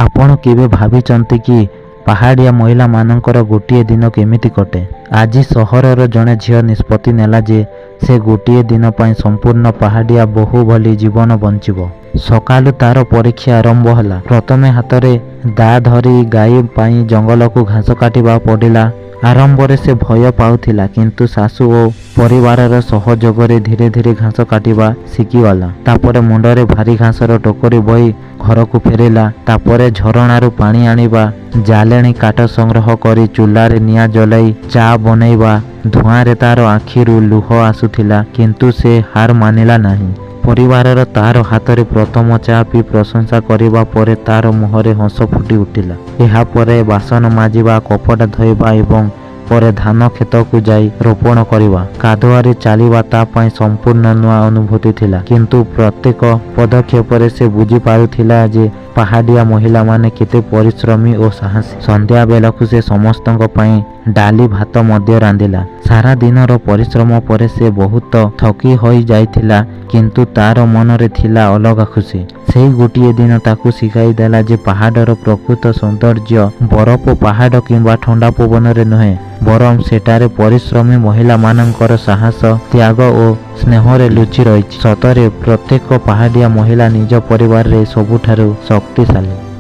ଆପଣ କେବେ ଭାବିଛନ୍ତି କି ପାହାଡ଼ିଆ ମହିଳାମାନଙ୍କର ଗୋଟିଏ ଦିନ କେମିତି କଟେ? ଆଜି ସହରର ଜଣେ ଝିଅ ନିଷ୍ପତ୍ତି ନେଲା ଯେ ସେ ଗୋଟିଏ ଦିନ ପାଇଁ ସମ୍ପୂର୍ଣ୍ଣ ପାହାଡ଼ିଆ ବୋହୂ ଭଳି ଜୀବନ ବଞ୍ଚିବ। ସକାଳୁ ତାର ପରୀକ୍ଷା ଆରମ୍ଭ ହେଲା। ପ୍ରଥମେ ହାତରେ ଦା ଧରି ଗାଈ ପାଇଁ ଜଙ୍ଗଲକୁ ଘାସ କାଟିବା ପଡ଼ିଲା। ଆରମ୍ଭରେ ସେ ଭୟ ପାଉଥିଲା, କିନ୍ତୁ ଶାଶୁ ଓ ପରିବାରର ସହଯୋଗରେ ଧୀରେ ଧୀରେ ଘାସ କାଟିବା ଶିଖିଗଲା। ତାପରେ ମୁଣ୍ଡରେ ଭାରୀ ଘାସର ଟୋକରି ବୋହି ଘରକୁ ଫେରିଲା। ତାପରେ ଝରଣାରୁ ପାଣି ଆଣିବା, ଜାଳେଣୀ କାଠ ସଂଗ୍ରହ କରି ଚୁଲାରେ ନିଆଁ ଜଳାଇ ଚା ବନେଇବା। ଧୂଆଁରେ ତାର ଆଖିରୁ ଲୁହ ଆସୁଥିଲା, କିନ୍ତୁ ସେ ହାର ମାନିଲା ନାହିଁ। ପରିବାରର ତାର ହାତରେ ପ୍ରଥମ ଚା ପିଇ ପ୍ରଶଂସା କରିବା ପରେ ତାର ମୁହଁରେ ହସ ଫୁଟି ଉଠିଲା। ଏହାପରେ ବାସନ ମାଜିବା, କପଡ଼ା ଧୋଇବା ଏବଂ ପରେ ଧାନ କ୍ଷେତକୁ ଯାଇ ରୋପଣ କରିବା। କାଦୁଅରେ ଚାଲିବା ତା ପାଇଁ ସମ୍ପୂର୍ଣ୍ଣ ନୂଆ ଅନୁଭୂତି ଥିଲା, କିନ୍ତୁ ପ୍ରତ୍ୟେକ ପଦକ୍ଷେପରେ ସେ ବୁଝିପାରୁଥିଲା ଯେ ପାହାଡ଼ିଆ ମହିଳାମାନେ କେତେ ପରିଶ୍ରମୀ ଓ ସାହସୀ। ସନ୍ଧ୍ୟା ବେଳକୁ ସେ ସମସ୍ତଙ୍କ ପାଇଁ ଡାଲି ଭାତ ମଧ୍ୟ ରାନ୍ଧିଲା। ସାରା ଦିନର ପରିଶ୍ରମ ପରେ ସେ ବହୁତ ଥକି ହୋଇଯାଇଥିଲା, କିନ୍ତୁ ତାର ମନରେ ଥିଲା ଅଲଗା ଖୁସି। ସେହି ଗୋଟିଏ ଦିନ ତାକୁ ଶିଖାଇ ଦେଲା ଯେ ପାହାଡ଼ର ପ୍ରକୃତ ସୌନ୍ଦର୍ଯ୍ୟ ବରଫ ପାହାଡ଼ କିମ୍ବା ଥଣ୍ଡା ପବନରେ ନୁହେଁ, ବରଂ ସେଠାରେ ପରିଶ୍ରମୀ ମହିଳାମାନଙ୍କର ସାହସ, ତ୍ୟାଗ ଓ ସ୍ନେହରେ ଲୁଚି ରହିଛି। ସତରେ ପ୍ରତ୍ୟେକ ପାହାଡ଼ିଆ ମହିଳା ନିଜ ପରିବାରରେ ସବୁଠାରୁ ଶକ୍ତିଶାଳୀ।